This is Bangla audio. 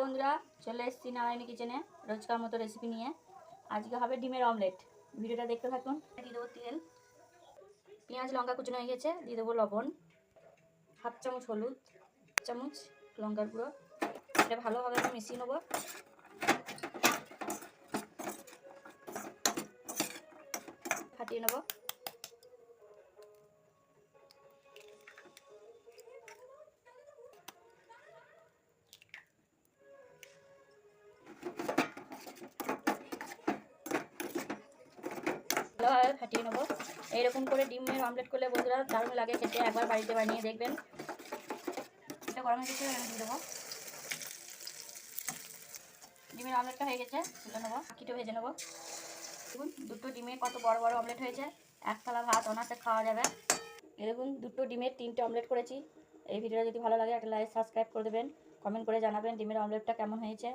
বন্ধুরা, চলে এসেছি নারায়ণী কিচেনে রোজকার মতো রেসিপি নিয়ে। আজকে হবে ডিমের অমলেট। ভিডিওটা দেখতে থাকুন। দিয়ে দেবো তেল, পেঁয়াজ লঙ্কা কুচানো হয়ে গেছে। দিয়ে দেবো লবণ, হাফ চামচ হলুদ, চামচ লঙ্কার গুঁড়ো। এটা ভালোভাবে আমি মিশিয়ে নেবো। ফাটিয়ে নেবো। ভালোভাবে ফাটিয়ে নেবো। এইরকম করে ডিমের অমলেট করলে বন্ধুরা দারুণ লাগে খেতে। একবার বাড়িতে বানিয়ে দেখবেন। এটা গরম হয়ে গেছে, দিয়ে দেবো। ডিমের অমলেটটা হয়ে গেছে, তুলে নেবো। বাকিটা ভেজে নেবো। দেখুন দুটো ডিমে কত বড় বড় অমলেট হয়েছে। এক থালা ভাত অনাসে খাওয়া যাবে। দেখুন দুটো ডিমের 3টে অমলেট করেছি। এই ভিডিওটা যদি ভালো লাগে একটা লাইক সাবস্ক্রাইব করে দেবেন, কমেন্ট করে জানাবেন ডিমের অমলেটটা কেমন হয়েছে।